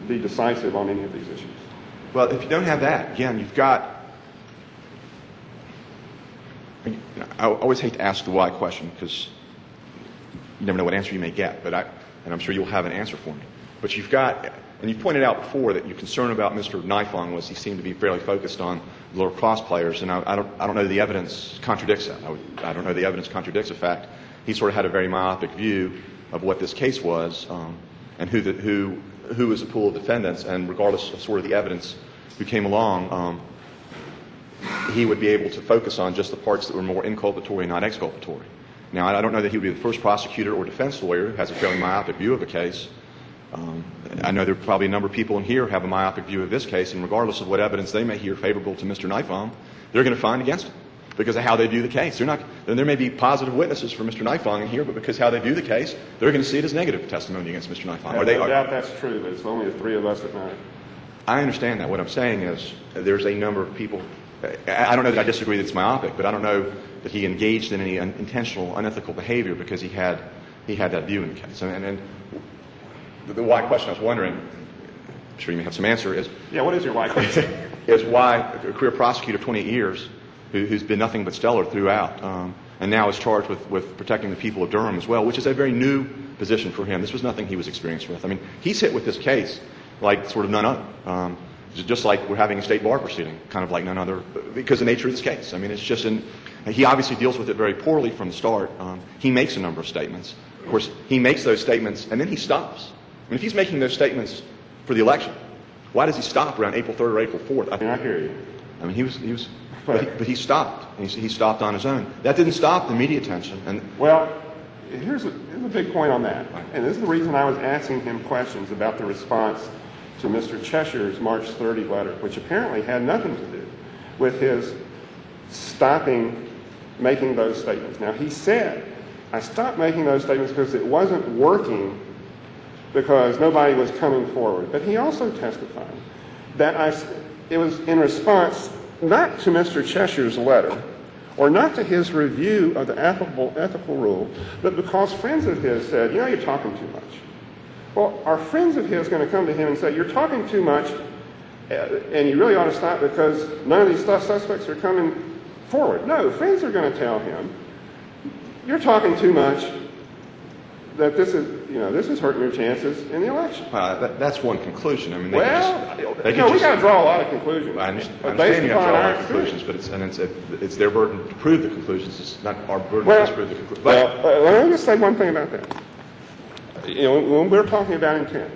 be decisive on any of these issues? Well, if you don't have that, again, you've got. I always hate to ask the why question because you never know what answer you may get, and I'm sure you'll have an answer for me. But you've got, and you pointed out before that your concern about Mr. Nifong was he seemed to be fairly focused on lower class players, and I don't know the evidence contradicts that. I don't know the evidence contradicts the fact he sort of had a very myopic view of what this case was, and who was the pool of defendants, and regardless of sort of the evidence who came along, he would be able to focus on just the parts that were more inculpatory and not exculpatory. Now, I don't know that he would be the first prosecutor or defense lawyer who has a fairly myopic view of a case. I know there are probably a number of people in here who have a myopic view of this case, and regardless of what evidence they may hear favorable to Mr. Nifong, they're going to find against him because of how they view the case. There may be positive witnesses for Mr. Nifong in here, but because how they view the case, they're going to see it as negative testimony against Mr. Nifong. I doubt that's true, but it's only the three of us that matter. I understand that. What I'm saying is there's a number of people. I don't know that I disagree that it's myopic, but I don't know that he engaged in any intentional, unethical behavior because he had that view in the case. And the why question I was wondering, I'm sure you may have some answer, is... Yeah, what is your why question? Is why a career prosecutor of 28 years, who's been nothing but stellar throughout, and now is charged with protecting the people of Durham as well, which is a very new position for him. This was nothing he was experienced with. I mean, he's hit with this case like sort of none other. Just like we're having a state bar proceeding, kind of like none other, because of the nature of this case. I mean, it's just he obviously deals with it very poorly from the start. He makes a number of statements. Of course, he makes those statements, and then he stops. I mean, if he's making those statements for the election, why does he stop around April 3rd or April 4th? I hear you. I mean, but he stopped. He stopped on his own. That didn't stop the media attention. Well, here's a big point on that. And this is the reason I was asking him questions about the response to Mr. Cheshire's March 30 letter, which apparently had nothing to do with his stopping making those statements. Now, he said, I stopped making those statements because it wasn't working because nobody was coming forward. But he also testified that it was in response not to Mr. Cheshire's letter or not to his review of the ethical rule, but because friends of his said, you're talking too much. Well, are friends of his going to come to him and say, you're talking too much and you really ought to stop because none of these suspects are coming forward? No, friends are going to tell him, you're talking too much, that this is hurting your chances in the election. That's one conclusion. I mean, we got to draw a lot of conclusions. I understand you have to draw a lot of conclusions, but it's their burden to prove the conclusions. It's not our burden to disprove the conclusions. Let me just say one thing about that. When we're talking about intent,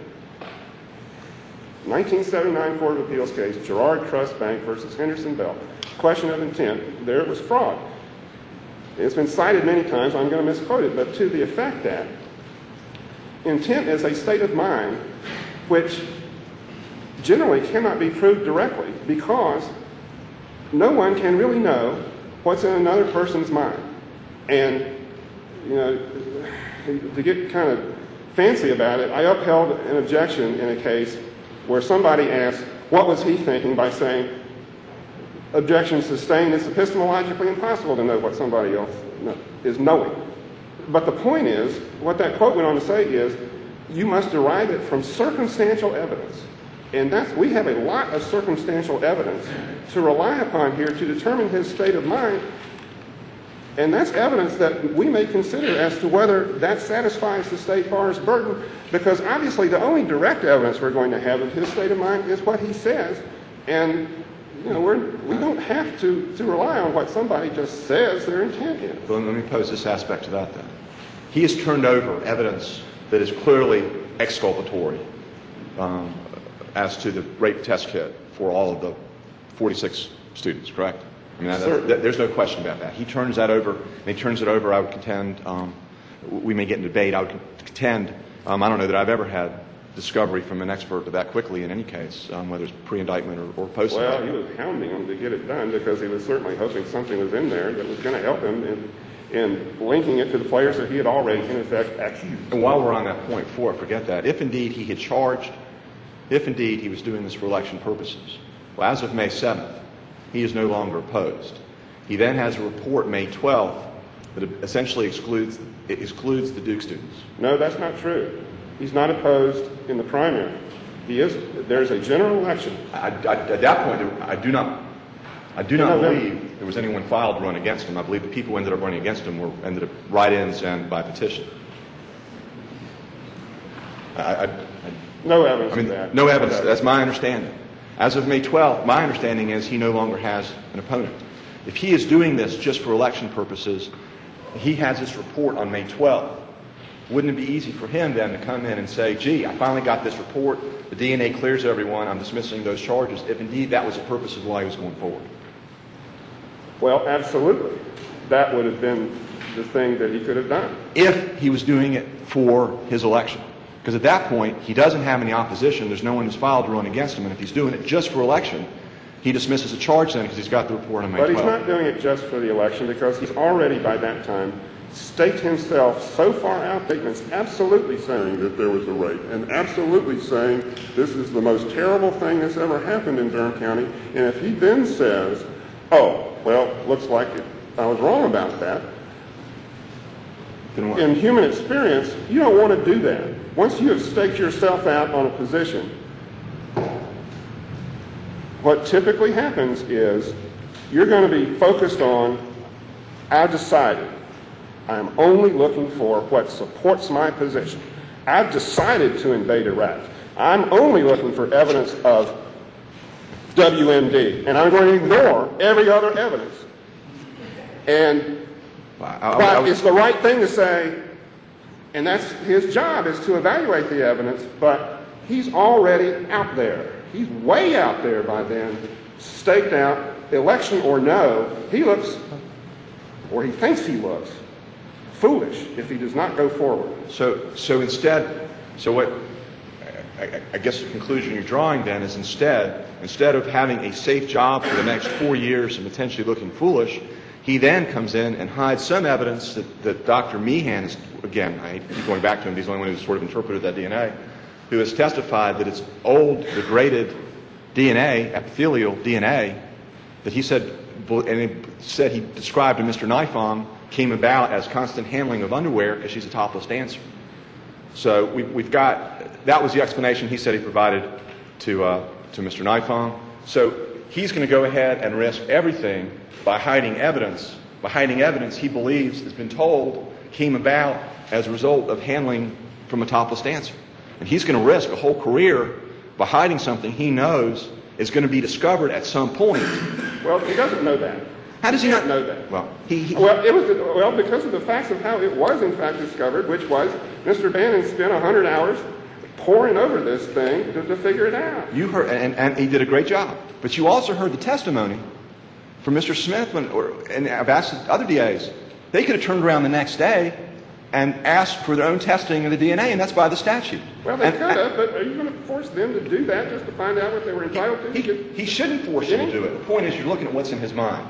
1979 Court of Appeals case, Girard Trust Bank versus Henderson Bell, question of intent, there it was fraud. It's been cited many times, I'm going to misquote it, but to the effect that intent is a state of mind which generally cannot be proved directly because no one can really know what's in another person's mind. And, to get kind of fancy about it, I upheld an objection in a case where somebody asked, what was he thinking by saying, objection sustained, it's epistemologically impossible to know what somebody else is knowing. But the point is, what that quote went on to say is, you must derive it from circumstantial evidence. And we have a lot of circumstantial evidence to rely upon here to determine his state of mind. And that's evidence that we may consider as to whether that satisfies the state bar's burden, because obviously the only direct evidence we're going to have of his state of mind is what he says. And, we don't have to rely on what somebody just says their intent is. Well, let me pose this aspect to that then. He has turned over evidence that is clearly exculpatory as to the rape test kit for all of the 46 students, correct? I mean, there's no question about that. He turns that over, and he turns it over, I would contend, we may get in debate, I would contend, I don't know that I've ever had discovery from an expert that quickly in any case, whether it's pre-indictment or post-indictment. Well, he was hounding him to get it done because he was certainly hoping something was in there that was going to help him in linking it to the players that he had already, in effect, accused. And while we're on that point, before I forget that, if indeed he had charged, if indeed he was doing this for election purposes, well, as of May 7th, he is no longer opposed. He then has a report May 12th that essentially excludes the Duke students. No, that's not true. He's not opposed in the primary. There's a general election. At that point, I do not believe there was anyone filed to run against him. I believe the people who ended up running against him ended up write-ins and by petition. No evidence of that. No evidence. That's my understanding. As of May 12th, my understanding is he no longer has an opponent. If he is doing this just for election purposes, he has this report on May 12th. Wouldn't it be easy for him then to come in and say, gee, I finally got this report, the DNA clears everyone, I'm dismissing those charges, if indeed that was the purpose of why he was going forward? Well, absolutely. That would have been the thing that he could have done. If he was doing it for his election. Because at that point, he doesn't have any opposition, there's no one who's filed to run against him, and if he's doing it just for election, he dismisses the charge then because he's got the report on May 12th. But he's not doing it just for the election because he's already, by that time, staked himself so far out, statements absolutely saying that there was a rape and absolutely saying this is the most terrible thing that's ever happened in Durham County. And if he then says, oh, well, looks like I was wrong about that, in human experience, you don't want to do that. Once you have staked yourself out on a position, what typically happens is you're going to be focused on, I've decided. I'm only looking for what supports my position. I've decided to invade Iraq. I'm only looking for evidence of WMD, and I'm going to ignore every other evidence. And but it's the right thing to say, and that's his job, is to evaluate the evidence, but he's already out there. He's way out there by then, staked out, election or no. He looks, or he thinks he looks, foolish if he does not go forward. So what I guess the conclusion you're drawing then is instead of having a safe job for the next 4 years and potentially looking foolish, he then comes in and hides some evidence that Dr. Meehan is, again, I keep going back to him, he's the only one who's sort of interpreted that DNA, who has testified that it's old, degraded DNA, epithelial DNA, that he said, and he said he described to Mr. Nifong, came about as constant handling of underwear because she's a topless dancer. So we've got, that was the explanation he said he provided to Mr. Nifong. So he's going to go ahead and risk everything by hiding evidence he believes has been told came about as a result of handling from a topless dancer. And he's going to risk a whole career by hiding something he knows is going to be discovered at some point. Well, he doesn't know that. How does he not know that? Well, because of the facts of how it was in fact discovered, which was Mr. Bannon spent 100 hours poring over this thing to figure it out. You heard, and he did a great job. But you also heard the testimony from Mr. Smith, and I've asked other DAs. They could have turned around the next day and asked for their own testing of the DNA, and that's by the statute. Well, they could have, but are you going to force them to do that just to find out what they were entitled to? He shouldn't force them to do it. The point is you're looking at what's in his mind.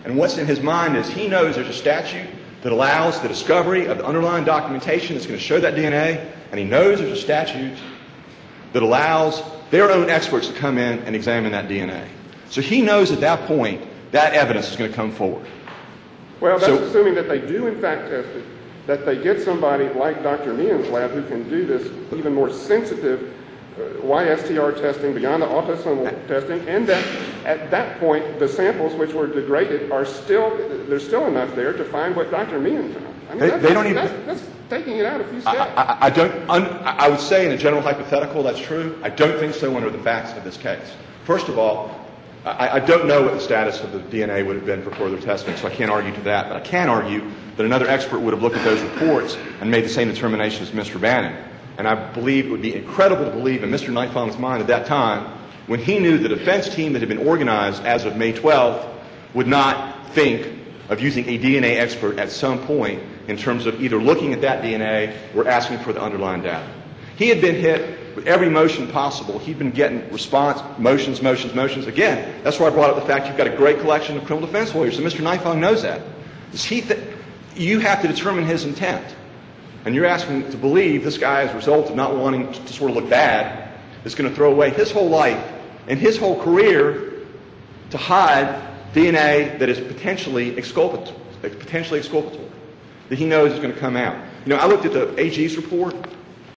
And what's in his mind is he knows there's a statute that allows the discovery of the underlying documentation that's going to show that DNA, and he knows there's a statute that allows their own experts to come in and examine that DNA. So he knows at that point that evidence is going to come forward. Well, that's assuming that they do in fact test it, that they get somebody like Dr. Meehan's lab who can do this even more sensitive YSTR testing beyond the autosomal testing, and that at that point the samples which were degraded are still, there's still enough there to find what Dr. Meehan found. I mean, that's taking it out a few steps. I would say in a general hypothetical that's true. I don't think so under the facts of this case. First of all, I don't know what the status of the DNA would have been for further testing, so I can't argue to that. But I can argue that another expert would have looked at those reports and made the same determination as Mr. Bannon. And I believe it would be incredible to believe in Mr. Nifong's mind at that time, when he knew the defense team that had been organized as of May 12th would not think of using a DNA expert at some point in terms of either looking at that DNA or asking for the underlying data. He had been hit with every motion possible. He'd been getting response, motions. Again, that's where I brought up the fact you've got a great collection of criminal defense lawyers, and Mr. Nifong knows that. You have to determine his intent. And you're asking to believe this guy, as a result of not wanting to sort of look bad, is going to throw away his whole life and his whole career to hide DNA that is potentially exculpatory, that he knows is going to come out. You know, I looked at the AG's report.